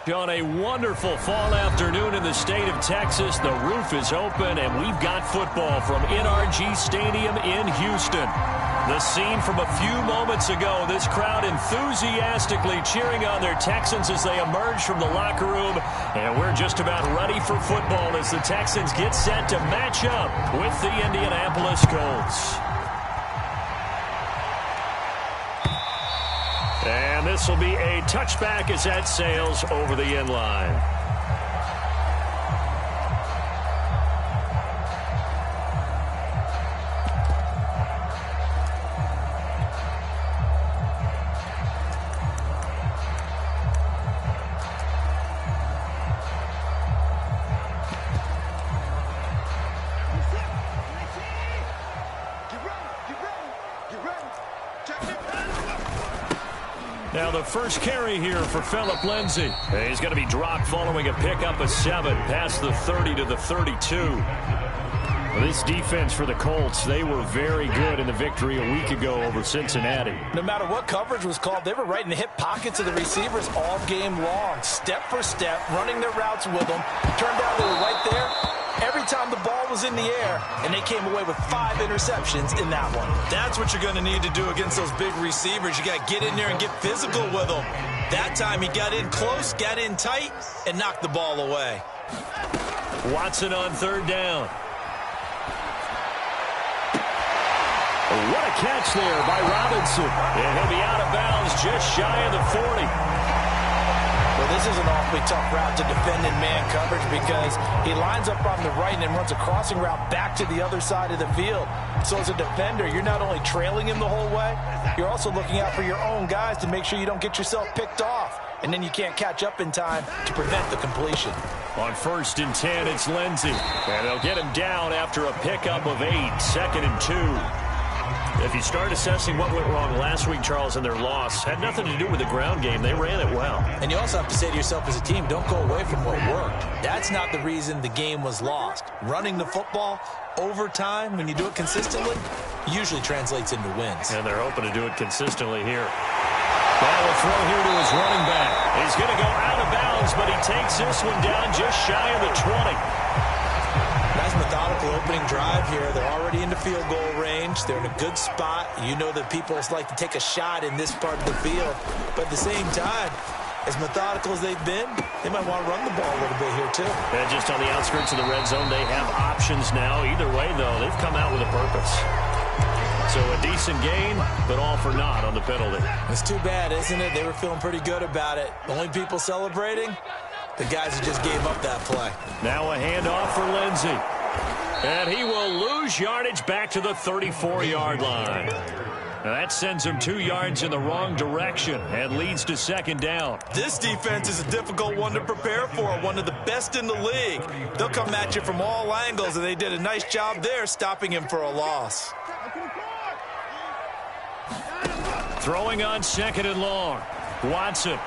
On a wonderful fall afternoon in the state of Texas, the roof is open, and we've got football from NRG Stadium in Houston. The scene from a few moments ago, this crowd enthusiastically cheering on their Texans as they emerge from the locker room, and we're just about ready for football as the Texans get set to match up with the Indianapolis Colts. And this will be a touchback as that sails over the end line. Now the first carry here for Phillip Lindsay. He's going to be dropped following a pickup of 7 past the 30 to the 32. Well, this defense for the Colts, they were very good in the victory a week ago over Cincinnati. No matter what coverage was called, they were right in the hip pockets of the receivers all game long. Step for step, running their routes with them. Turned out they were right there every time the ball was in the air, and they came away with 5 interceptions in that one. That's what you're going to need to do against those big receivers. You got to get in there and get physical with them. That time he got in close, got in tight, and knocked the ball away. Watson on third down. What a catch there by Robinson. And he'll be out of bounds just shy of the 40. Well, this is an awfully tough route to defend in man coverage because he lines up on the right and then runs a crossing route back to the other side of the field. So as a defender, you're not only trailing him the whole way, you're also looking out for your own guys to make sure you don't get yourself picked off. And then you can't catch up in time to prevent the completion. On 1st and 10, it's Lindsay. And they'll get him down after a pickup of 8, 2nd and 2. If you start assessing what went wrong last week, Charles, in their loss, had nothing to do with the ground game. They ran it well. And you also have to say to yourself as a team, don't go away from what worked. That's not the reason the game was lost. Running the football over time, when you do it consistently, usually translates into wins. And they're hoping to do it consistently here. Ball will throw here to his running back. He's going to go out of bounds, but he takes this one down just shy of the 20. Nice methodical opening drive here. They're already into field goal range. They're in a good spot. You know that people like to take a shot in this part of the field. But at the same time, as methodical as they've been, they might want to run the ball a little bit here too. Yeah, just on the outskirts of the red zone, they have options now. Either way, though, they've come out with a purpose. So a decent gain, but all for naught on the penalty. It's too bad, isn't it? They were feeling pretty good about it. The only people celebrating, the guys who just gave up that play. Now a handoff for Lindsay. And he will lose yardage back to the 34-yard line. Now that sends him 2 yards in the wrong direction and leads to 2nd down. This defense is a difficult one to prepare for, one of the best in the league. They'll come at you from all angles, and they did a nice job there stopping him for a loss. Throwing on 2nd and long. Watson.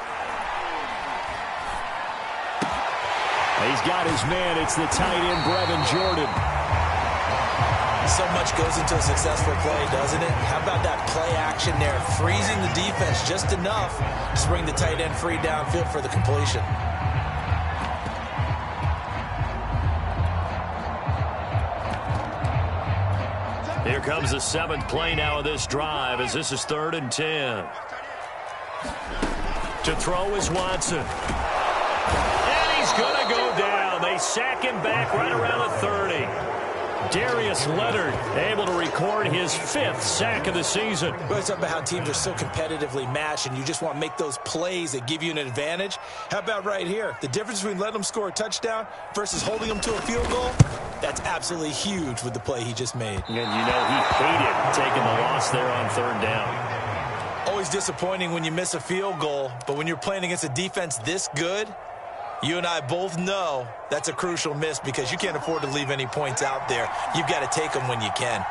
He's got his man. It's the tight end, Brevin Jordan. So much goes into a successful play, doesn't it? How about that play action there? Freezing the defense just enough to bring the tight end free downfield for the completion. Here comes the 7th play now of this drive as this is 3rd and 10. To throw is Watson. And he's going to go down. They sack him back right around the 30. Darius Leonard able to record his 5th sack of the season. We're talking about how teams are so competitively matched and you just want to make those plays that give you an advantage. How about right here? The difference between letting them score a touchdown versus holding them to a field goal, that's absolutely huge with the play he just made. And you know he hated taking the loss there on 3rd down. Always disappointing when you miss a field goal, but when you're playing against a defense this good, you and I both know that's a crucial miss because you can't afford to leave any points out there. You've got to take them when you can.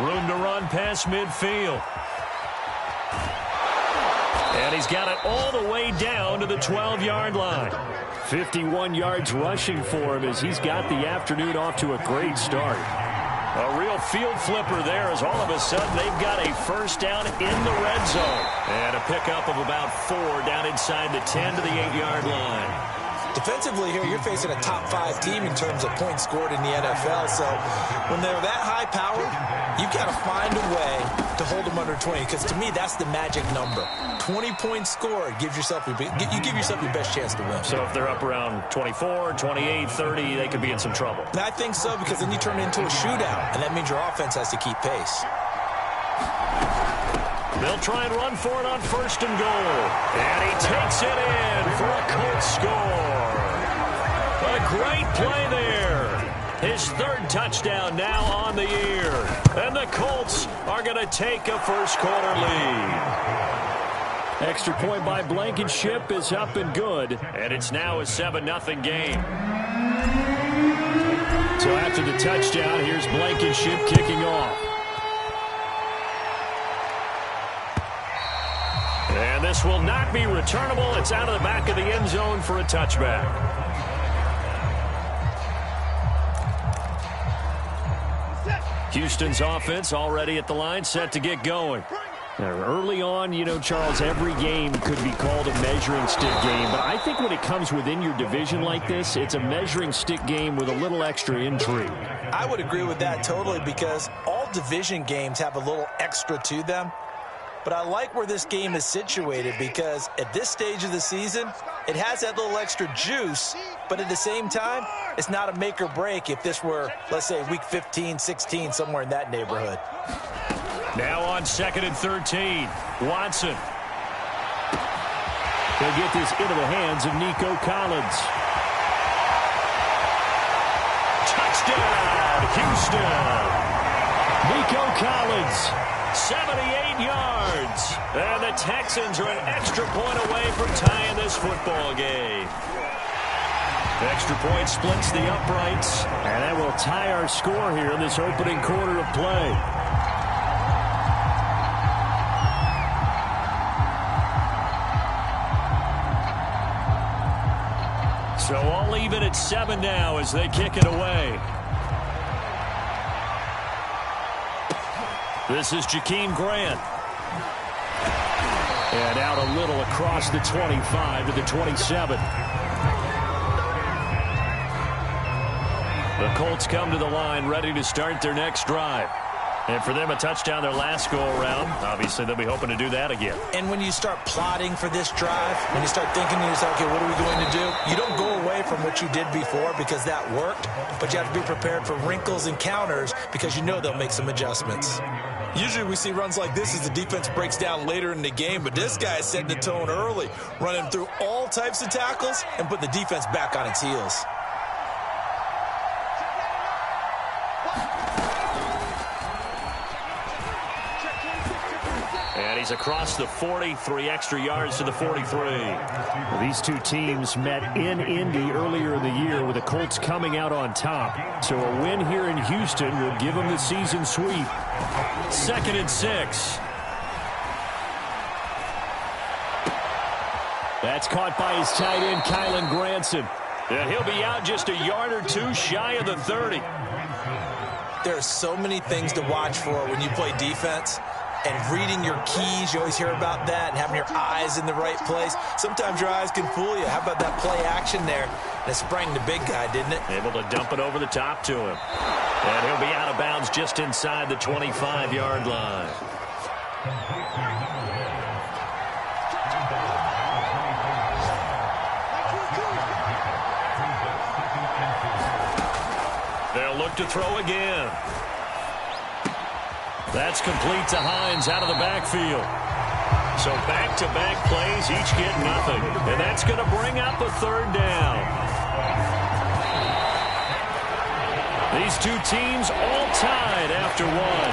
Room to run past midfield. And he's got it all the way down to the 12-yard line. 51 yards rushing for him as he's got the afternoon off to a great start. A real field flipper there as all of a sudden they've got a first down in the red zone. And a pickup of about 4 down inside the 10 to the 8-yard line. Defensively here, you're facing a top-5 team in terms of points scored in the NFL. So when they're that high-powered, you've got to find a way to hold them under 20. Because to me, that's the magic number. 20 points scored gives yourself you give yourself your best chance to win. So if they're up around 24, 28, 30, they could be in some trouble. And I think so, because then you turn it into a shootout, and that means your offense has to keep pace. They'll try and run for it on 1st and goal. And he takes it in for a Colts score. A great play there. His 3rd touchdown now on the year. And the Colts are going to take a first-quarter lead. Extra point by Blankenship is up and good. And it's now a 7-0 game. So after the touchdown, here's Blankenship kicking off. And this will not be returnable. It's out of the back of the end zone for a touchback. Houston's offense already at the line, set to get going. Now, early on, you know, Charles, every game could be called a measuring stick game. But I think when it comes within your division like this, it's a measuring stick game with a little extra intrigue. I would agree with that totally, because all division games have a little extra to them. But I like where this game is situated, because at this stage of the season, it has that little extra juice, but at the same time, it's not a make or break if this were, let's say, week 15, 16, somewhere in that neighborhood. Now on 2nd and 13, Watson. They'll get this into the hands of Nico Collins. Touchdown, Houston. Nico Collins. 78 yards. And the Texans are an extra point away from tying this football game. Extra point splits the uprights. And that will tie our score here in this opening quarter of play. So all even at 7 now as they kick it away. This is Jakeem Grant. And out a little across the 25 to the 27. The Colts come to the line ready to start their next drive. And for them, a touchdown their last go-around. Obviously, they'll be hoping to do that again. And when you start plotting for this drive, when you start thinking to yourself, okay, what are we going to do? You don't go away from what you did before because that worked, but you have to be prepared for wrinkles and counters because you know they'll make some adjustments. Usually we see runs like this as the defense breaks down later in the game, but this guy is setting the tone early, running through all types of tackles and put the defense back on its heels. And he's across the 40, 3 extra yards to the 43. Well, these two teams met in Indy earlier in the year with the Colts coming out on top. So a win here in Houston would give them the season sweep. 2nd and 6. That's caught by his tight end, Kylan Granson. And he'll be out just a yard or two shy of the 30. There are so many things to watch for when you play defense. And reading your keys, you always hear about that, and having your eyes in the right place. Sometimes your eyes can fool you. How about that play action there? And it sprang the big guy, didn't it? Able to dump it over the top to him. And he'll be out of bounds just inside the 25-yard line. They'll look to throw again. That's complete to Hines out of the backfield. So back-to-back plays, each get nothing. And that's going to bring up a 3rd down. These two teams all tied after one.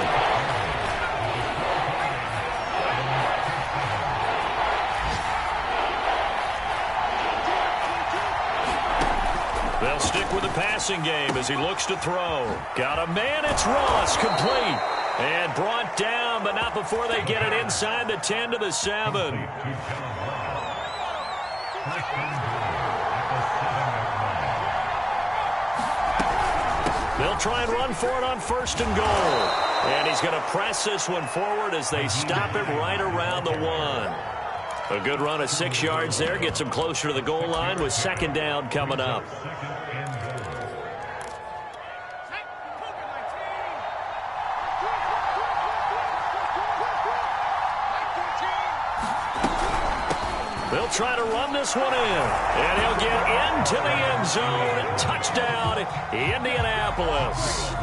They'll stick with the passing game as he looks to throw. Got a man, it's Ross, complete. And brought down, but not before they get it inside the 10 to the 7. They'll try and run for it on 1st and goal. And he's going to press this one forward as they stop it right around the 1. A good run of 6 yards there. Gets him closer to the goal line with 2nd down coming up. They'll try to run this one in. And he'll get into the end zone. Touchdown, Indianapolis.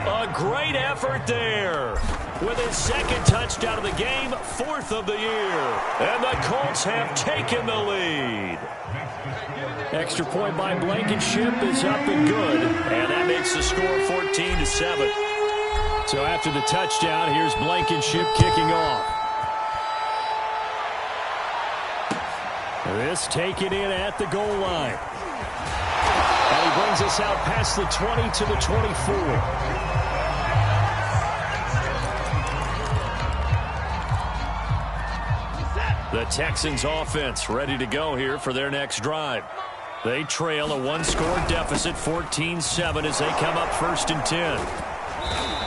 A great effort there. With his 2nd touchdown of the game, 4th of the year. And the Colts have taken the lead. Extra point by Blankenship is up and good. And that makes the score 14-7. So after the touchdown, here's Blankenship kicking off. This taken in at the goal line. And he brings us out past the 20 to the 24. The Texans offense ready to go here for their next drive. They trail a 1-score deficit, 14-7, as they come up 1st and 10.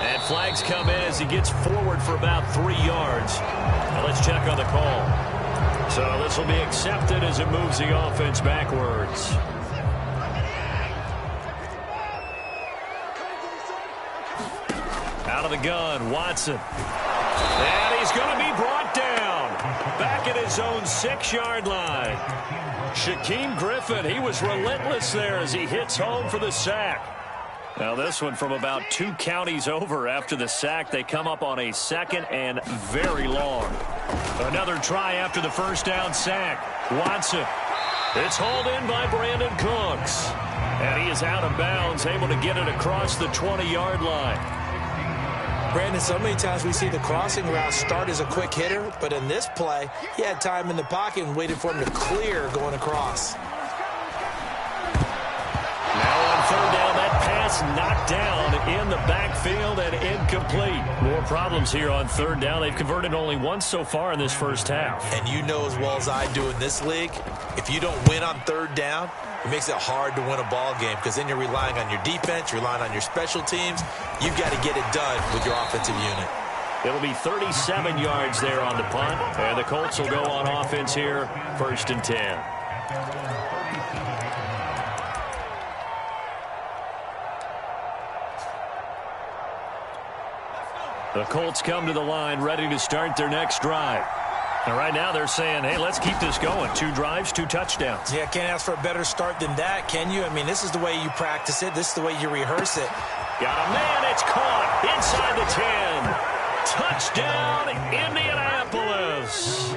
And flags come in as he gets forward for about 3 yards. Now let's check on the call. So this will be accepted as it moves the offense backwards. Out of the gun, Watson. And he's going to be brought down. Back at his own 6-yard line. Shaquem Griffin, he was relentless there as he hits home for the sack. Now this one from about 2 counties over after the sack. They come up on a 2nd and very long. Another try after the 1st down sack. Watson. It's hauled in by Brandon Cooks. And he is out of bounds, able to get it across the 20-yard line. Brandon, so many times we see the crossing route start as a quick hitter, but in this play, he had time in the pocket and waited for him to clear going across. Now on 3rd down, that pass knocked down in the backfield and incomplete. More problems here on 3rd down. They've converted only once so far in this first half. And you know as well as I do in this league, if you don't win on 3rd down, it makes it hard to win a ball game because then you're relying on your defense, you're relying on your special teams. You've got to get it done with your offensive unit. It'll be 37 yards there on the punt, and the Colts will go on offense here, 1st and 10. The Colts come to the line ready to start their next drive. And right now they're saying, hey, let's keep this going. 2 drives, 2 touchdowns. Yeah, can't ask for a better start than that, can you? I mean, this is the way you practice it. This is the way you rehearse it. Got a man. It's caught inside the 10. Touchdown, Indianapolis.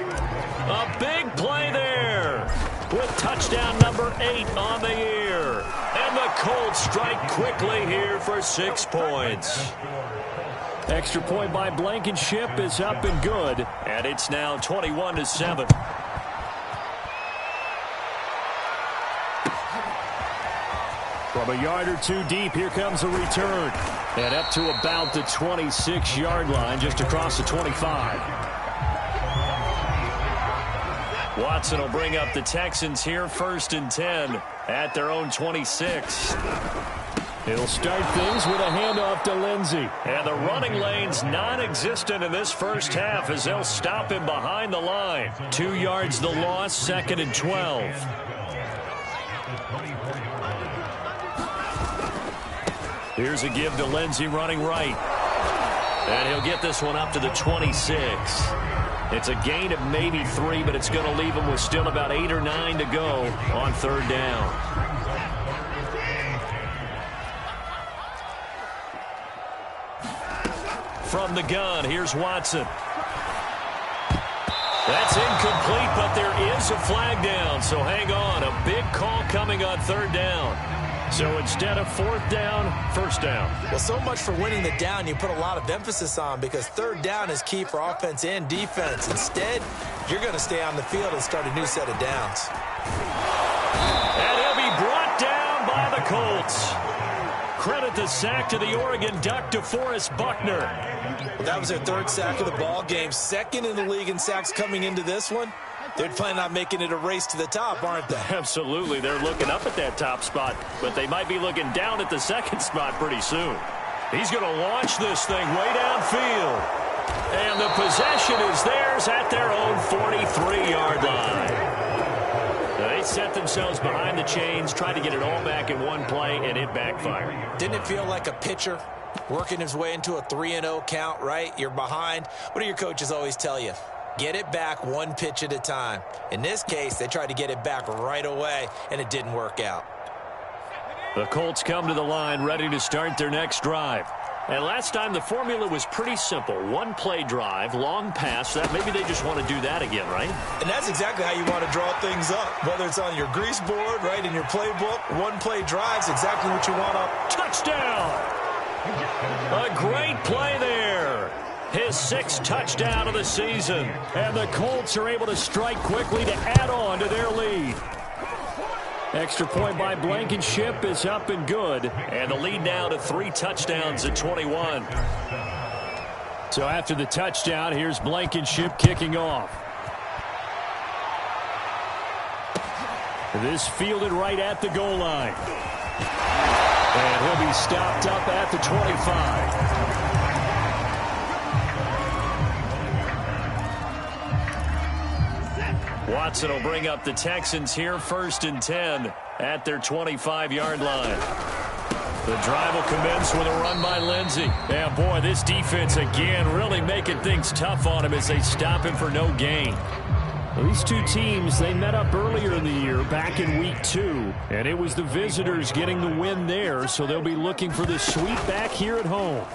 A big play there with touchdown number 8 on the year. And the Colts strike quickly here for 6 points. Extra point by Blankenship is up and good. And it's now 21-7. From a yard or 2 deep, here comes a return. And up to about the 26-yard line, just across the 25. Watson will bring up the Texans here, 1st and 10 at their own 26. He'll start things with a handoff to Lindsey. And the running lane's non-existent in this first half as they'll stop him behind the line. 2 yards the loss, 2nd and 12. Here's a give to Lindsey running right. And he'll get this one up to the 26. It's a gain of maybe 3, but it's going to leave him with still about 8 or 9 to go on 3rd down. From the gun, here's Watson. That's incomplete, but there is a flag down, so hang on. A big call coming on 3rd down. So instead of 4th down, 1st down. Well, so much for winning the down you put a lot of emphasis on because 3rd down is key for offense and defense. Instead, you're going to stay on the field and start a new set of downs. And he'll be brought down by the Colts. Credit the sack to the Oregon Duck, DeForest Buckner. Well, that was their 3rd sack of the ball game. 2nd in the league in sacks coming into this one. They're planning on making it a race to the top, aren't they? Absolutely. They're looking up at that top spot, but they might be looking down at the second spot pretty soon. He's going to launch this thing way downfield. And the possession is theirs at their own 43-yard line. They set themselves behind the chains, tried to get it all back in one play, and it backfired. Didn't it feel like a pitcher working his way into a 3-0 count, right? You're behind. What do your coaches always tell you? Get it back one pitch at a time. In this case, they tried to get it back right away, and it didn't work out. The Colts come to the line ready to start their next drive. And last time the formula was pretty simple. One-play drive, long pass. That maybe they just want to do that again, right? And that's exactly how you want to draw things up. Whether it's on your grease board, right, in your playbook, one-play drive's exactly what you want up. Touchdown! A great play there. His 6th touchdown of the season. And the Colts are able to strike quickly to add on to their lead. Extra point by Blankenship is up and good. And the lead now to 3 touchdowns at 21. So after the touchdown, here's Blankenship kicking off. This fielded right at the goal line. And he'll be stopped up at the 25. Watson will bring up the Texans here, 1st and 10 at their 25-yard line. The drive will commence with a run by Lindsey. And boy, this defense again really making things tough on him as they stop him for no gain. These two teams, they met up earlier in the year back in week 2, and it was the visitors getting the win there, so they'll be looking for the sweep back here at home. A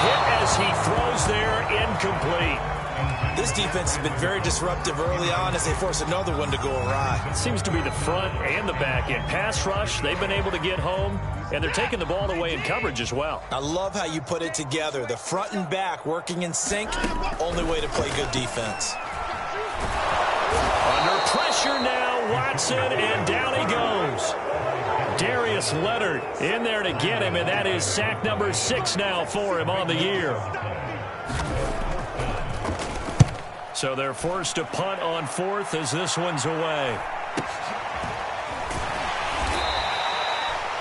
hit as he throws there, incomplete. This defense has been very disruptive early on as they force another one to go awry. It seems to be the front and the back end. Pass rush, they've been able to get home, and they're taking the ball away in coverage as well. I love how you put it together. The front and back working in sync, only way to play good defense. Under pressure now, Watson, and down he goes. Darius Leonard in there to get him, and that is sack number 6 now for him on the year. So they're forced to punt on 4th as this one's away.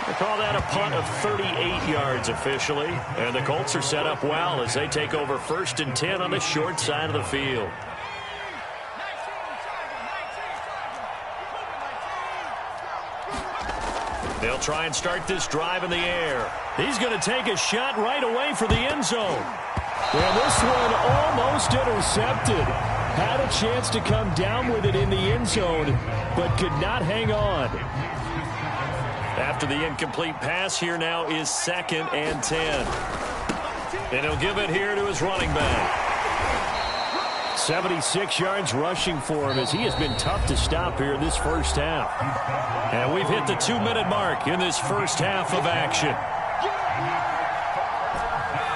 They call that a punt of 38 yards officially. And the Colts are set up well as they take over 1st and 10 on the short side of the field. They'll try and start this drive in the air. He's going to take a shot right away for the end zone. And this one almost intercepted. Had a chance to come down with it in the end zone, but could not hang on. After the incomplete pass, here now is 2nd and 10. And he'll give it here to his running back. 76 yards rushing for him as he has been tough to stop here in this first half. And we've hit the 2-minute mark in this first half of action.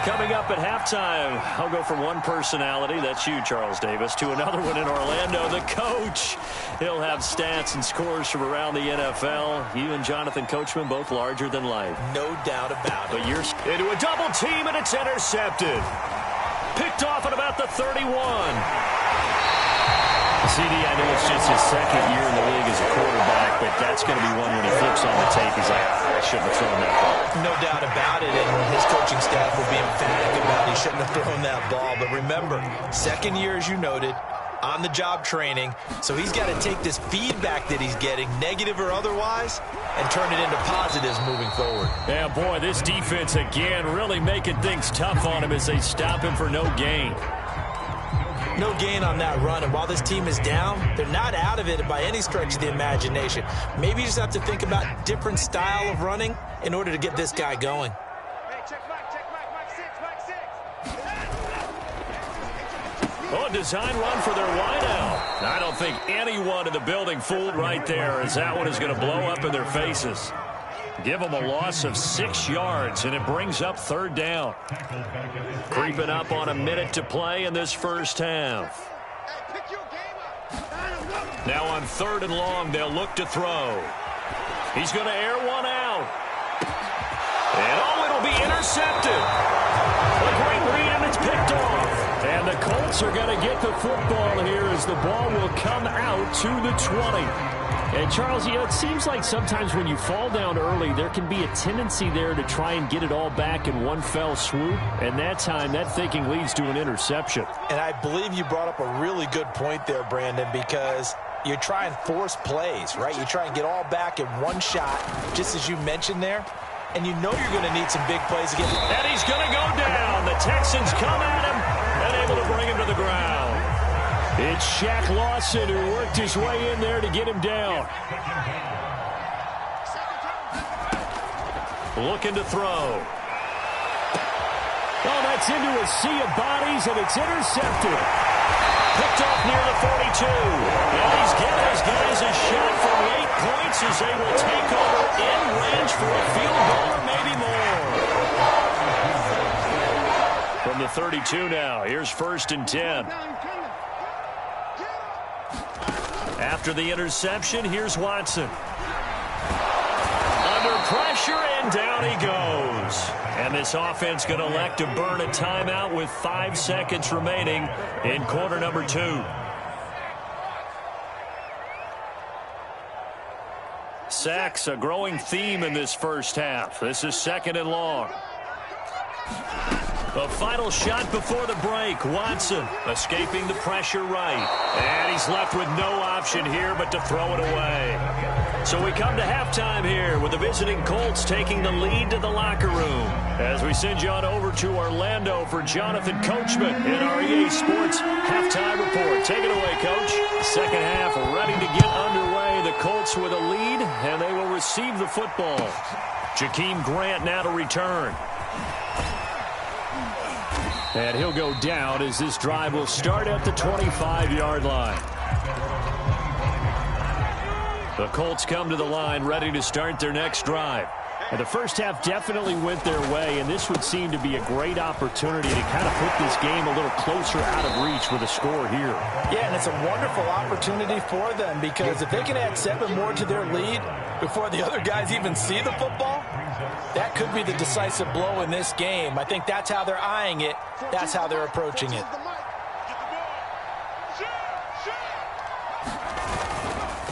Coming up at halftime, I'll go from one personality, that's you, Charles Davis, to another one in Orlando, the coach. He'll have stats and scores from around the NFL. You and Jonathan Coachman, both larger than life. No doubt about it. But you're into a double team, and it's intercepted. Picked off at about the 31. CD, I know it's just his 2nd year in the league as a quarterback, but that's going to be one when he flips on the tape. He's like, I shouldn't have thrown that ball. No doubt about it, and his coaching staff will be emphatic about he shouldn't have thrown that ball. But remember, 2nd year, as you noted, on-the-job training, so he's got to take this feedback that he's getting, negative or otherwise, and turn it into positives moving forward. Yeah, boy, this defense again really making things tough on him as they stop him for no gain. No gain on that run, and while this team is down, they're not out of it by any stretch of the imagination. Maybe you just have to think about different style of running in order to get this guy going. Oh, design run for their wideout. I don't think anyone in the building fooled right there as that one is going to blow up in their faces. Give them a loss of 6 yards, and it brings up 3rd down. Creeping up on a minute to play in this first half. Now on 3rd and long, they'll look to throw. He's going to air one out. And it'll be intercepted. A great read, and it's picked off. And the Colts are going to get the football here as the ball will come out to the 20. And, Charles, it seems like sometimes when you fall down early, there can be a tendency there to try and get it all back in one fell swoop. And that time, that thinking leads to an interception. And I believe you brought up a really good point there, Brandon, because you try and force plays, right? You try and get all back in one shot, just as you mentioned there. And you know you're going to need some big plays to get. And he's going to go down. The Texans come at him and able to bring him to the ground. It's Shaq Lawson who worked his way in there to get him down. Looking to throw. Oh, that's into a sea of bodies, and it's intercepted. Picked off near the 42. And he's giving his guys a shot for late points as they will take over in range for a field goal or maybe more. From the 32 now, here's 1st and 10. After the interception, here's Watson. Under pressure, and down he goes. And this offense going to elect to burn a timeout with 5 seconds remaining in quarter number 2. Sacks, a growing theme in this first half. This is 2nd and long. The final shot before the break. Watson escaping the pressure right. And he's left with no option here but to throw it away. So we come to halftime here with the visiting Colts taking the lead to the locker room. As we send you on over to Orlando for Jonathan Coachman in our EA Sports Halftime Report. Take it away, Coach. Second half ready to get underway. The Colts with a lead, and they will receive the football. Jakeem Grant now to return. And he'll go down as this drive will start at the 25-yard line. The Colts come to the line ready to start their next drive. And the first half definitely went their way, and this would seem to be a great opportunity to kind of put this game a little closer out of reach with a score here. Yeah, and it's a wonderful opportunity for them because if they can add 7 more to their lead before the other guys even see the football, that could be the decisive blow in this game. I think that's how they're eyeing it. That's how they're approaching it.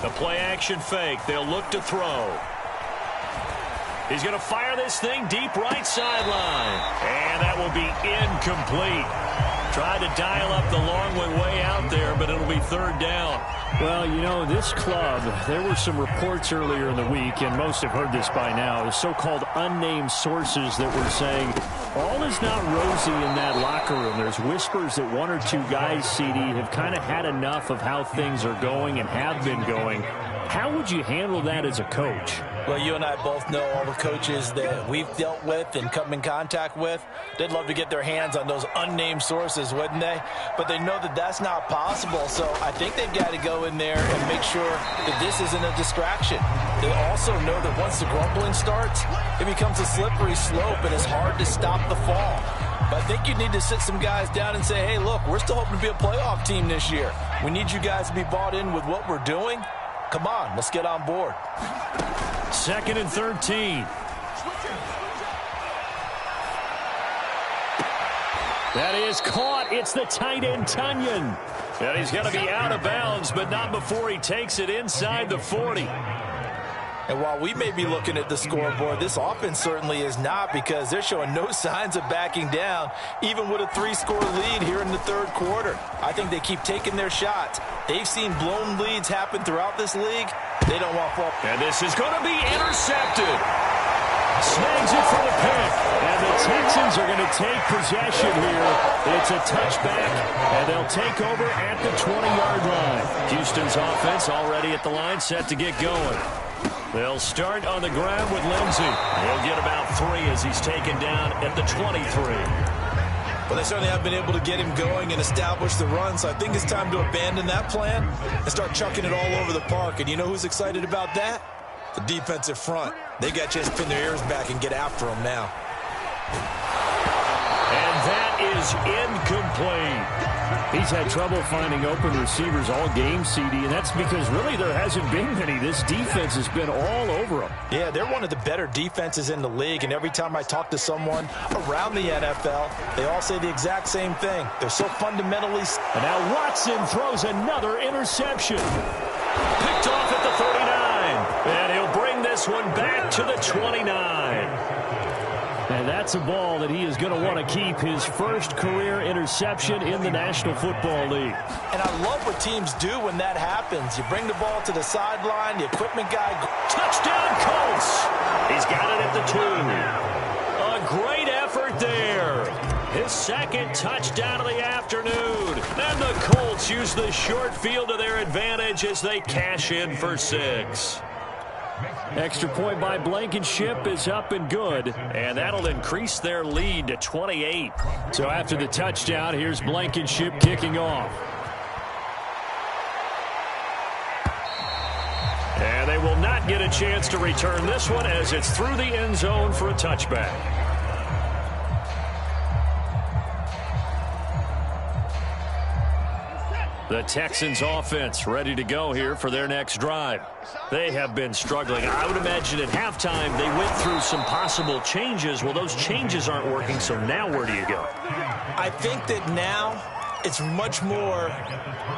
The play-action fake. They'll look to throw. He's going to fire this thing deep right sideline. And that will be incomplete. Tried to dial up the long way out there, but it'll be 3rd down. Well, you know, this club, there were some reports earlier in the week, and most have heard this by now, the so-called unnamed sources that were saying all is not rosy in that locker room. There's whispers that 1 or 2 guys, CD, have kind of had enough of how things are going and have been going. How would you handle that as a coach? Well, you and I both know all the coaches that we've dealt with and come in contact with. They'd love to get their hands on those unnamed sources, wouldn't they? But they know that that's not possible, so I think they've got to go in there and make sure that this isn't a distraction. They also know that once the grumbling starts, it becomes a slippery slope and it's hard to stop the fall. But I think you need to sit some guys down and say, hey, look, we're still hoping to be a playoff team this year. We need you guys to be bought in with what we're doing. Come on, let's get on board. 2nd and 13. That is caught. It's the tight end, Tunyon. And he's going to be out of bounds, but not before he takes it inside the 40. And while we may be looking at the scoreboard, this offense certainly is not because they're showing no signs of backing down, even with a 3-score lead here in the 3rd quarter. I think they keep taking their shots. They've seen blown leads happen throughout this league. They don't want fall. And this is going to be intercepted. Snags it for the pick. And the Texans are going to take possession here. It's a touchback, and they'll take over at the 20-yard line. Houston's offense already at the line, set to get going. They'll start on the ground with Lindsey. He'll get about 3 as he's taken down at the 23. Well, they certainly have been able to get him going and establish the run, so I think it's time to abandon that plan and start chucking it all over the park. And you know who's excited about that? The defensive front. They got a chance to pin their ears back and get after him now. And that is incomplete. He's had trouble finding open receivers all game, CD, and that's because really there hasn't been many. This defense has been all over him. Yeah, they're one of the better defenses in the league, and every time I talk to someone around the NFL, they all say the exact same thing. They're so fundamentally... And now Watson throws another interception. Picked off at the 39, and he'll bring this one back to the 29. And that's a ball that he is going to want to keep, his first career interception in the National Football League. And I love what teams do when that happens. You bring the ball to the sideline, the equipment guy... Touchdown, Colts! He's got it at the 2. A great effort there. His second touchdown of the afternoon. And the Colts use the short field to their advantage as they cash in for 6. Extra point by Blankenship is up and good, and that'll increase their lead to 28. So after the touchdown, here's Blankenship kicking off. And they will not get a chance to return this one as it's through the end zone for a touchback. The Texans offense ready to go here for their next drive. They have been struggling. I would imagine at halftime they went through some possible changes. Well, those changes aren't working, so now where do you go? I think that now it's much more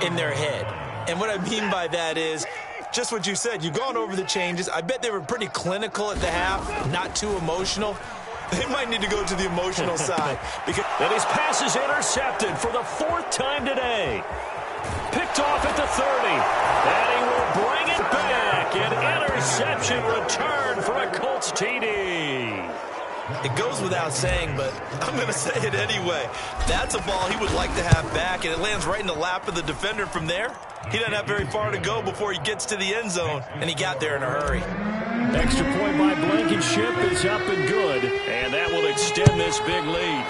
in their head. And what I mean by that is just what you said. You've gone over the changes. I bet they were pretty clinical at the half, not too emotional. They might need to go to the emotional side. And his pass is intercepted for the 4th time today. Picked off at the 30, and he will bring it back. An interception return for a Colts TD. It goes without saying, but I'm going to say it anyway. That's a ball he would like to have back, and it lands right in the lap of the defender from there. He doesn't have very far to go before he gets to the end zone, and he got there in a hurry. Extra point by Blankenship is up and good, and that will extend this big lead.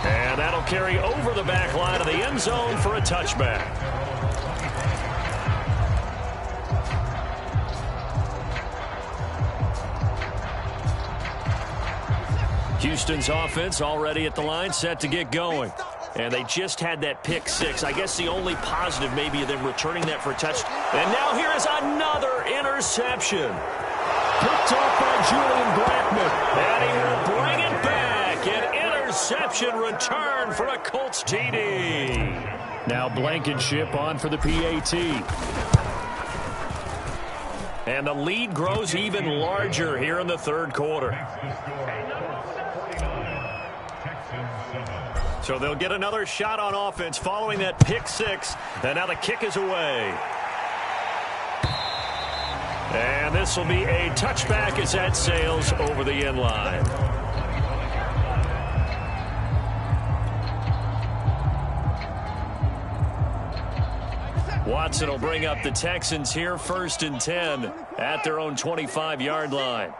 And that'll carry over the back line of the end zone for a touchback. Houston's offense already at the line, set to get going. And they just had that pick 6. I guess the only positive maybe of them returning that for a touchdown. And now here is another interception. Picked off by Julian Blackmon. And he will bring it back. An interception return for a Colts TD. Now Blankenship on for the PAT. And the lead grows even larger here in the 3rd quarter. So they'll get another shot on offense following that pick 6. And now the kick is away. And this will be a touchback as that sails over the end line. Watson will bring up the Texans here, 1st and 10 at their own 25-yard line.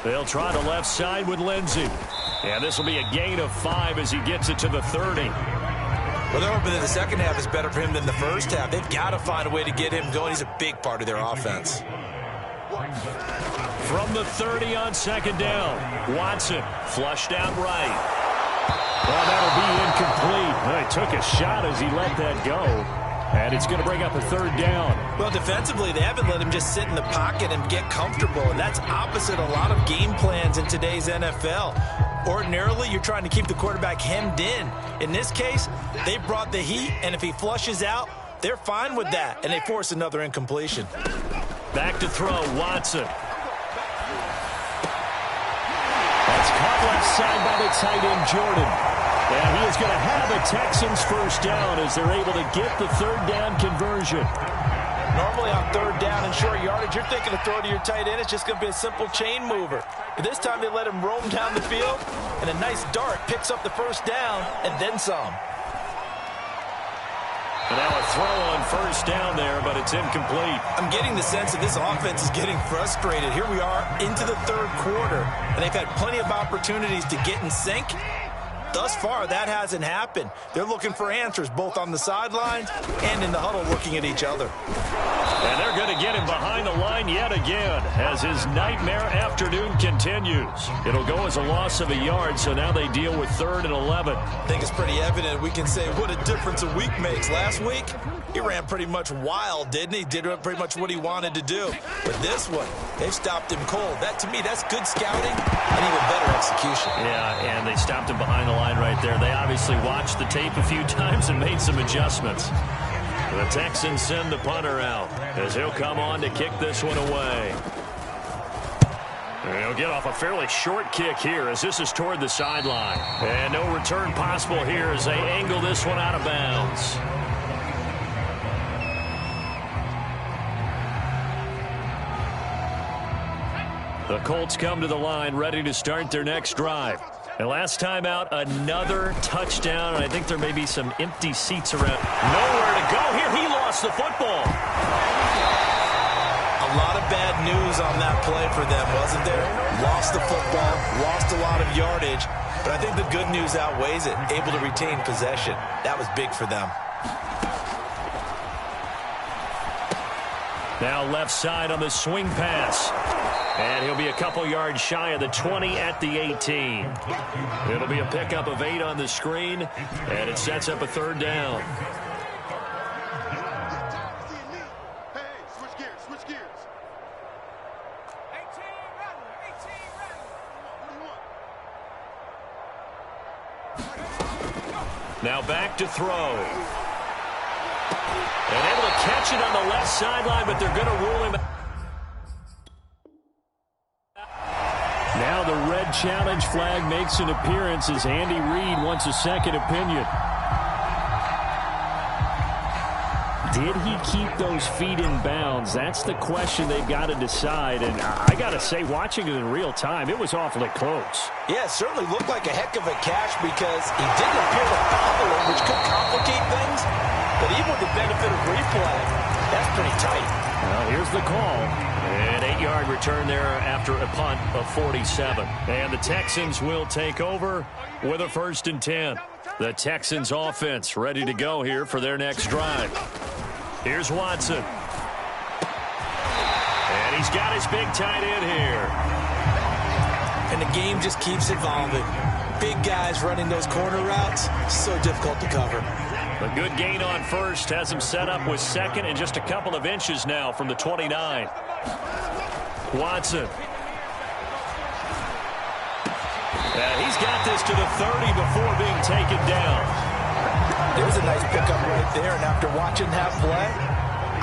They'll try the left side with Lindsey. And this will be a gain of 5 as he gets it to the 30. Well, they're hoping that the second half is better for him than the first half. They've got to find a way to get him going. He's a big part of their offense. From the 30 on 2nd down, Watson flushed out right. Well, that'll be incomplete. Well, he took a shot as he let that go. And it's going to bring up a 3rd down. Well, defensively, they haven't let him just sit in the pocket and get comfortable. And that's opposite a lot of game plans in today's NFL. Ordinarily, you're trying to keep the quarterback hemmed in. In this case, they brought the heat, and if he flushes out, they're fine with that, and they force another incompletion. Back to throw, Watson. That's caught left side by the tight end, Jordan. And he is going to have the Texans 1st down as they're able to get the 3rd down conversion. Normally on 3rd down and short yardage, you're thinking of throw to your tight end. It's just going to be a simple chain mover. But this time they let him roam down the field, and a nice dart picks up the 1st down and then some. And now a throw on 1st down there, but it's incomplete. I'm getting the sense that this offense is getting frustrated. Here we are into the 3rd quarter, and they've had plenty of opportunities to get in sync. Thus far, that hasn't happened. They're looking for answers both on the sidelines and in the huddle looking at each other. And they're going to get him behind the line yet again as his nightmare afternoon continues. It'll go as a loss of a yard, so now they deal with 3rd and 11. I think it's pretty evident we can say what a difference a week makes. Last week, he ran pretty much wild, didn't he? Did pretty much what he wanted to do. But this one, they stopped him cold. That, to me, that's good scouting and even better execution. Yeah, and they stopped him behind the line right there. They obviously watched the tape a few times and made some adjustments. The Texans send the punter out as he'll come on to kick this one away. He'll get off a fairly short kick here as this is toward the sideline. And no return possible here as they angle this one out of bounds. The Colts come to the line ready to start their next drive. And last time out, another touchdown, and I think there may be some empty seats around. Nowhere to go here. He lost the football. A lot of bad news on that play for them, wasn't there? Lost the football, lost a lot of yardage, but I think the good news outweighs it. Able to retain possession. That was big for them. Now left side on the swing pass. And he'll be a couple yards shy of the 20 at the 18. It'll be a pickup of 8 on the screen, and it sets up a 3rd down. Now back to throw. And able to catch it on the left sideline, but they're going to rule him out. Now the red challenge flag makes an appearance as Andy Reid wants a second opinion. Did he keep those feet in bounds? That's the question they've got to decide. And I got to say, watching it in real time, it was awfully close. Yeah, it certainly looked like a heck of a catch because he didn't appear to follow him, which could complicate things. But even with the benefit of replay, that's pretty tight. Well, here's the call. An 8-yard return there after a punt of 47. And the Texans will take over with a 1st and 10. The Texans offense ready to go here for their next drive. Here's Watson. And he's got his big tight end here. And the game just keeps evolving. Big guys running those corner routes, so difficult to cover. A good gain on first has him set up with 2nd and just a couple of inches now from the 29. Watson. And he's got this to the 30 before being taken down. There's a nice pickup right there, and after watching that play,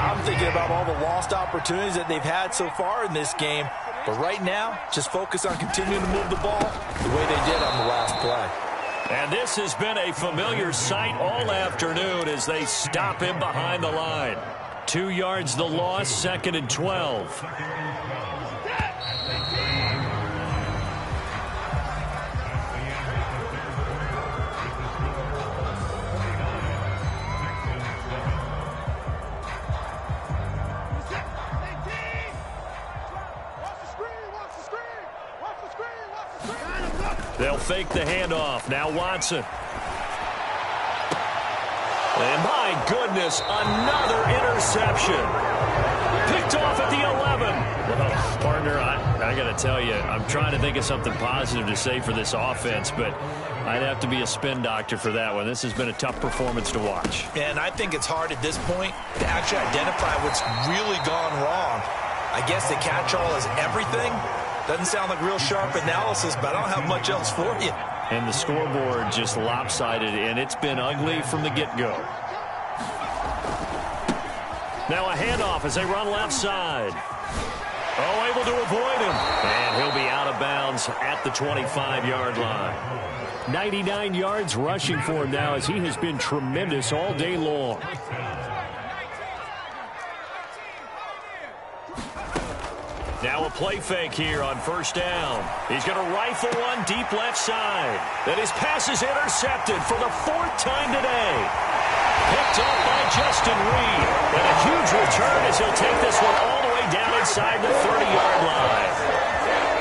I'm thinking about all the lost opportunities that they've had so far in this game. But right now, just focus on continuing to move the ball the way they did on the last play. And this has been a familiar sight all afternoon as they stop him behind the line. 2 yards the loss, 2nd and 12. They'll fake the handoff. Now Watson. And my goodness, another interception. Picked off at the 11. Well, partner, I got to tell you, I'm trying to think of something positive to say for this offense, but I'd have to be a spin doctor for that one. This has been a tough performance to watch. And I think it's hard at this point to actually identify what's really gone wrong. I guess the catch-all is everything. Doesn't sound like real sharp analysis, but I don't have much else for you. And the scoreboard just lopsided, and it's been ugly from the get-go. Now a handoff as they run left side. Oh, able to avoid him. And he'll be out of bounds at the 25-yard line. 99 yards rushing for him now as he has been tremendous all day long. Now a play fake here on 1st down. He's going to rifle one deep left side. And his pass is intercepted for the 4th time today. Picked up by Justin Reed. And a huge return as he'll take this one all the way down inside the 30-yard line.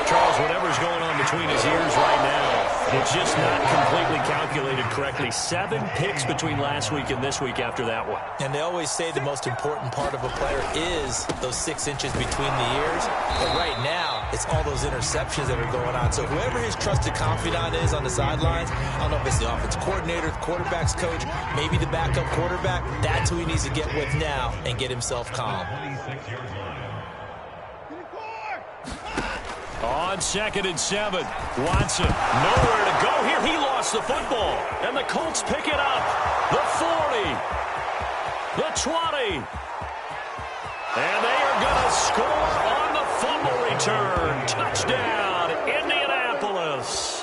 Charles, whatever's going on between his ears right now, it's just not completely calculated correctly. 7 picks between last week and this week after that one. And they always say the most important part of a player is those 6 inches between the ears. But right now, it's all those interceptions that are going on. So whoever his trusted confidant is on the sidelines, I don't know if it's the offense coordinator, the quarterback's coach, maybe the backup quarterback, that's who he needs to get with now and get himself calm. On 2nd and 7, Watson, nowhere to go here. He lost the football, and the Colts pick it up. The 40, the 20, and they are going to score on the fumble return. Touchdown, Indianapolis.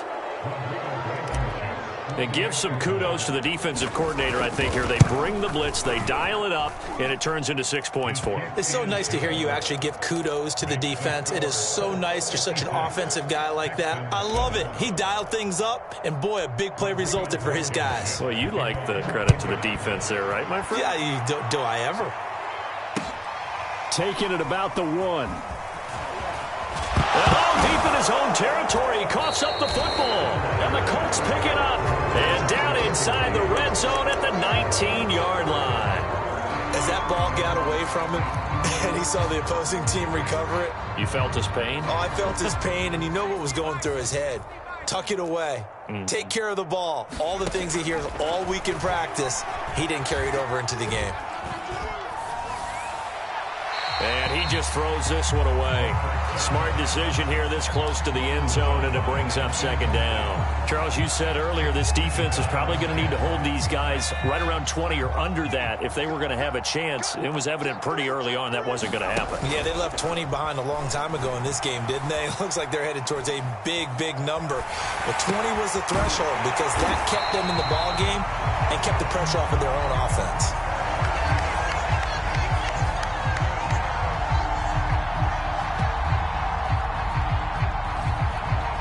And give some kudos to the defensive coordinator, I think, here. They bring the blitz, they dial it up, and it turns into 6 points for them. It's so nice to hear you actually give kudos to the defense. It is so nice. You're such an offensive guy like that. I love it. He dialed things up, and boy, a big play resulted for his guys. Well, you like the credit to the defense there, right, my friend? Yeah, do I ever? Taking it about the 1. Oh, deep in his own territory, he coughs up the football, and the Colts pick it up. And down inside the red zone at the 19-yard line. As that ball got away from him, and he saw the opposing team recover it. You felt his pain? Oh, I felt his pain, and you know what was going through his head. Tuck it away. Take care of the ball. All the things he hears all week in practice, he didn't carry it over into the game. And he just throws this one away. Smart decision here this close to the end zone, and it brings up 2nd down. Charles, you said earlier this defense is probably going to need to hold these guys right around 20 or under that if they were going to have a chance. It was evident pretty early on that wasn't going to happen. Yeah, they left 20 behind a long time ago in this game, didn't they? It looks like they're headed towards a big, big number. But 20 was the threshold because that kept them in the ball game and kept the pressure off of their own offense.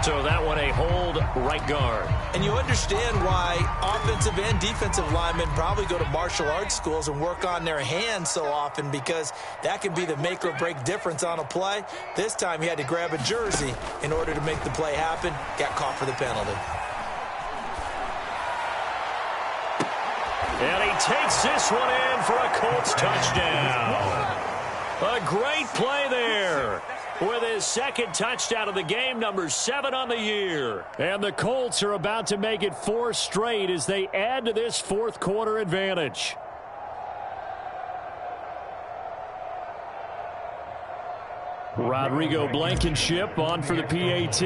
So that one a hold right guard. And you understand why offensive and defensive linemen probably go to martial arts schools and work on their hands so often, because that can be the make or break difference on a play. This time he had to grab a jersey in order to make the play happen. Got caught for the penalty. And he takes this one in for a Colts touchdown. A great play there. With his 2nd touchdown of the game, number 7 on the year. And the Colts are about to make it 4 straight as they add to this 4th quarter advantage. Rodrigo Blankenship on for the PAT.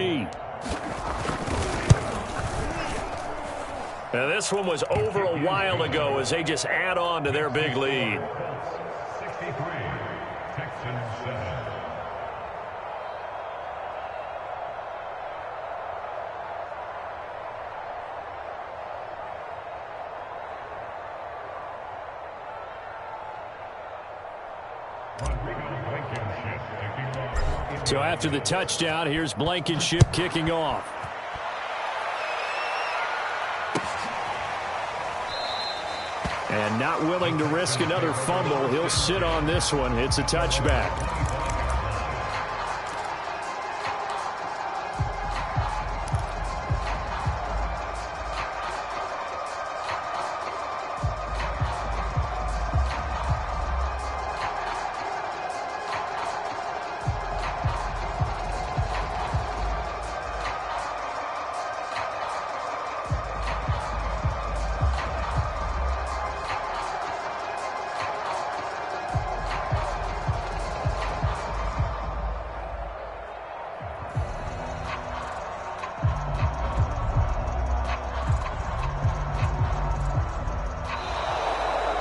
And this one was over a while ago as they just add on to their big lead. 63, Texans 7. So after the touchdown, here's Blankenship kicking off. And not willing to risk another fumble, he'll sit on this one. It's a touchback.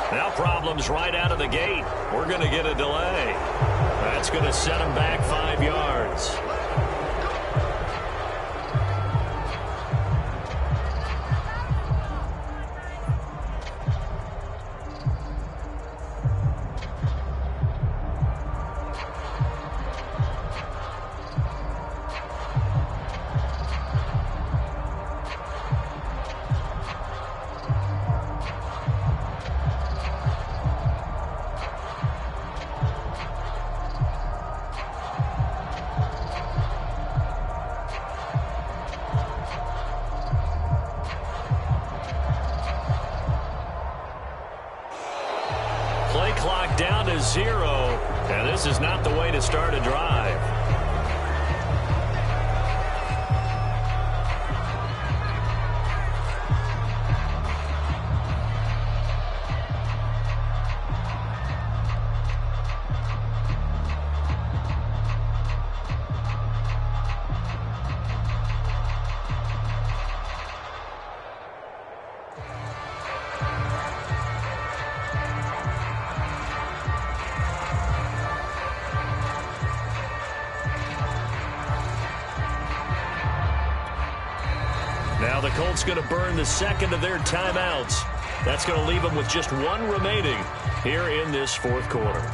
Now problems right out of the gate. We're going to get a delay. That's going to set them back 5 yards. 0, and this is not the way to start a drive. Now the Colts going to burn the second of their timeouts. That's going to leave them with just one remaining here in this fourth quarter.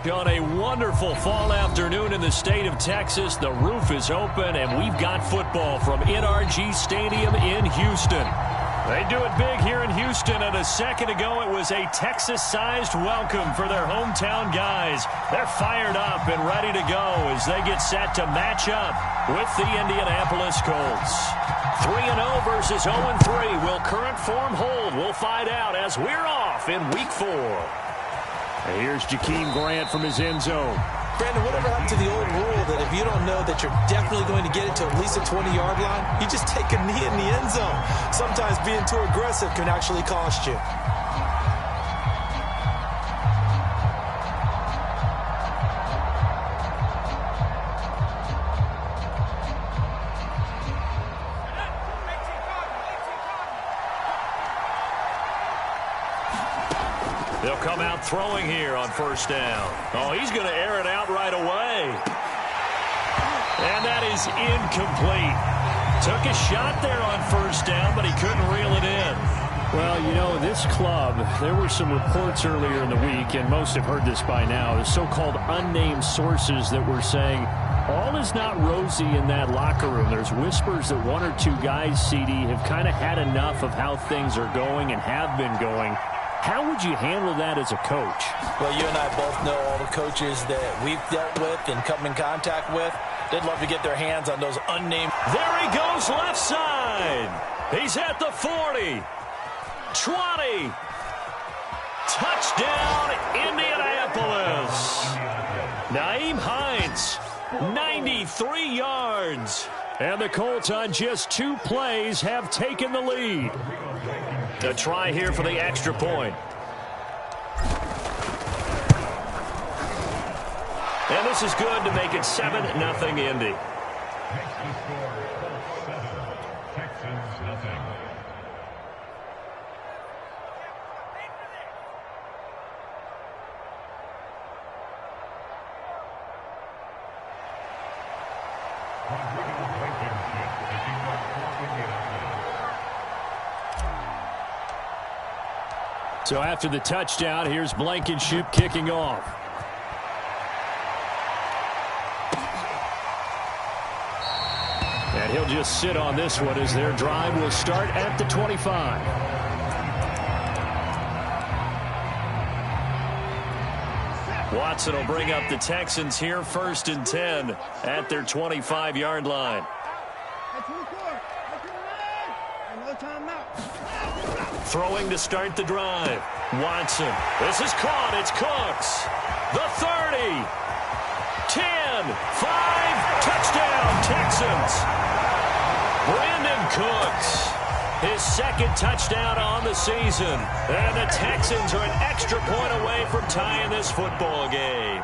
On a wonderful fall afternoon in the state of Texas, the roof is open, and we've got football from NRG Stadium in Houston. They do it big here in Houston, and a second ago it was a Texas-sized welcome for their hometown guys. They're fired up and ready to go as they get set to match up with the Indianapolis Colts. 3-0 versus 0-3. Will current form hold? We'll find out as we're off in Week 4. Here's Jakeem Grant from his end zone. Brandon, whatever happened to the old rule that if you don't know that you're definitely going to get it to at least a 20-yard line, you just take a knee in the end zone. Sometimes being too aggressive can actually cost you. They'll come out throwing here on first down. Oh, he's going to air it out right away. And that is incomplete. Took a shot there on first down, but he couldn't reel it in. Well, you know, this club, there were some reports earlier in the week, and most have heard this by now, the so-called unnamed sources that were saying all is not rosy in that locker room. There's whispers that one or two guys, CD, have kind of had enough of how things are going and have been going. How would you handle that as a coach? Well, you and I both know all the coaches that we've dealt with and come in contact with. They'd love to get their hands on those unnamed. There he goes left side. He's at the 40. 20. Touchdown, Indianapolis. Nyheim Hines, 93 yards. And the Colts on just 2 plays have taken the lead. A try here for the extra point. And this is good to make it 7-0 Indy. Texans nothing. So after the touchdown, here's Blankenship kicking off. And he'll just sit on this one as their drive will start at the 25. Watson will bring up the Texans here 1st and 10 at their 25-yard line. Throwing to start the drive. Watson. This is caught. It's Cooks. The 30. 10. 5. Touchdown, Texans. Brandon Cooks. His 2nd touchdown on the season. And the Texans are an extra point away from tying this football game.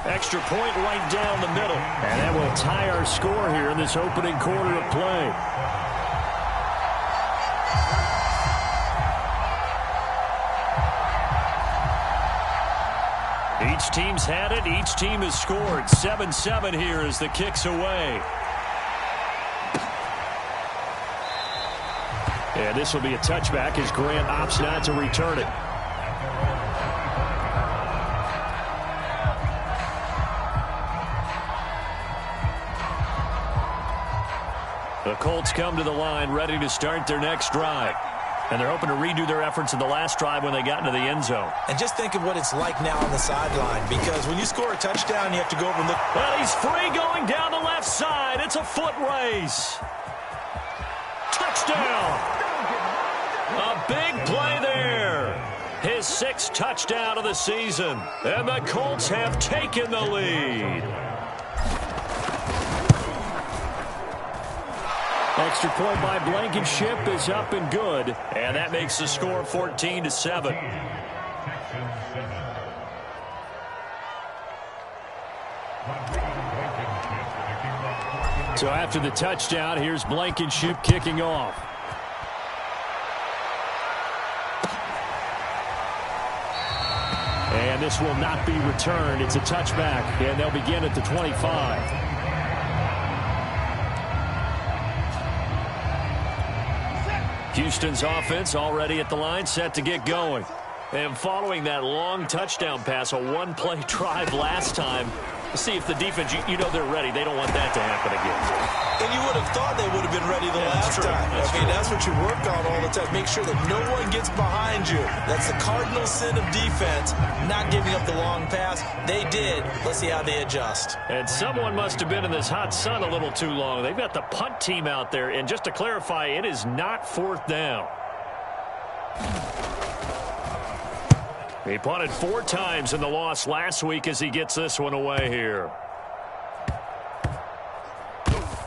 Extra point right down the middle. And that will tie our score here in this opening quarter of play. Each team's had it. Each team has scored. 7-7 here as the kick's away. And this will be a touchback as Grant opts not to return it. The Colts come to the line ready to start their next drive. And they're hoping to redo their efforts in the last drive when they got into the end zone. And just think of what it's like now on the sideline, because when you score a touchdown, you have to go over and look. Well, he's free going down the left side. It's a foot race. Touchdown. A big play there. His 6th touchdown of the season. And the Colts have taken the lead. Extra point by Blankenship is up and good. And that makes the score 14-7. So after the touchdown, here's Blankenship kicking off. And this will not be returned. It's a touchback, and they'll begin at the 25. Houston's offense already at the line, set to get going. And following that long touchdown pass, a one-play drive last time, see if the defense, you know they're ready. They don't want that to happen again. And you would have thought they would have been ready the last time. That's what you work on all the time. Make sure that no one gets behind you. That's the cardinal sin of defense, not giving up the long pass. They did. Let's see how they adjust. And someone must have been in this hot sun a little too long. They've got the punt team out there. And just to clarify, it is not 4th down. He punted 4 times in the loss last week as he gets this one away here.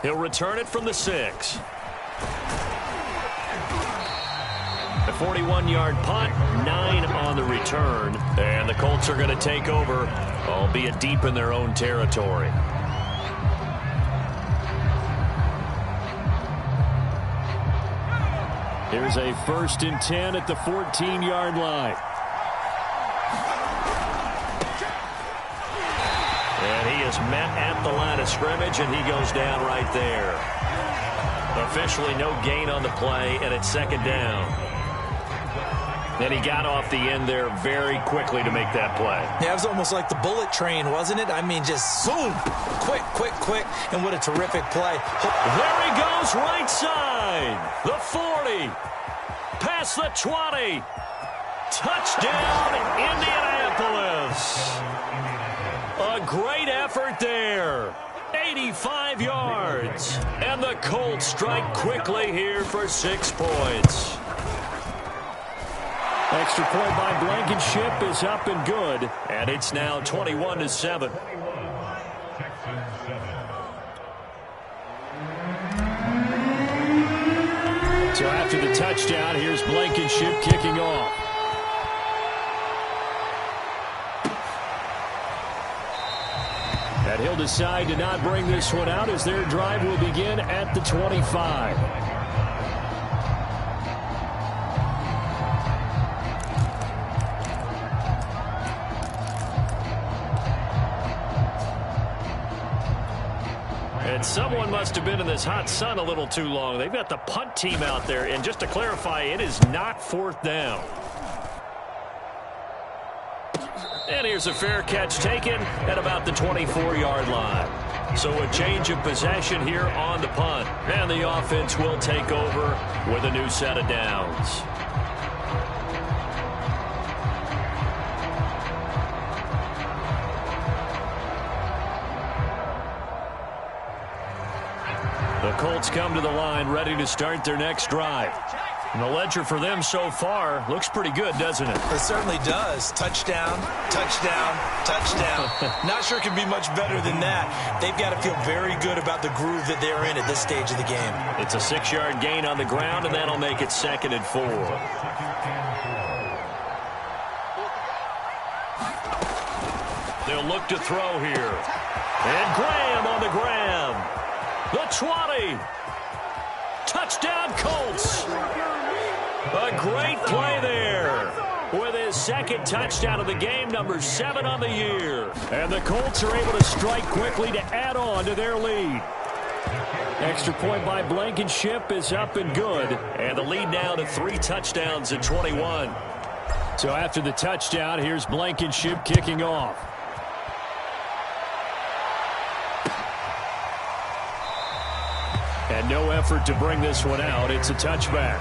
He'll return it from the 6. A 41-yard punt, 9 on the return. And the Colts are going to take over, albeit deep in their own territory. Here's a 1st and 10 at the 14-yard line. And he is met at the line of scrimmage, and he goes down right there. Officially no gain on the play, and it's 2nd down. And he got off the end there very quickly to make that play. Yeah, it was almost like the bullet train, wasn't it? I mean, just zoom, quick, and what a terrific play. There he goes, right side. The 40, past the 20. Touchdown, Indianapolis. A great effort there. 85 yards. And the Colts strike quickly here for 6 points. Extra point by Blankenship is up and good. And it's now 21-7. So after the touchdown, here's Blankenship kicking off. And he'll decide to not bring this one out as their drive will begin at the 25. And someone must have been in this hot sun a little too long. They've got the punt team out there. And just to clarify, it is not 4th down. And here's a fair catch taken at about the 24-yard line. So a change of possession here on the punt. And the offense will take over with a new set of downs. The Colts come to the line ready to start their next drive. And the ledger for them so far looks pretty good, doesn't it? It certainly does. Touchdown, touchdown, touchdown. Not sure it can be much better than that. They've got to feel very good about the groove that they're in at this stage of the game. It's a 6-yard gain on the ground, and that'll make it 2nd and 4. They'll look to throw here. And Graham on the grab. The 20. Touchdown, Colts. A great play there with his 2nd touchdown of the game, number 7 on the year. And the Colts are able to strike quickly to add on to their lead. Extra point by Blankenship is up and good. And the lead now to 3 touchdowns at 21. So after the touchdown, here's Blankenship kicking off. And no effort to bring this one out. It's a touchback.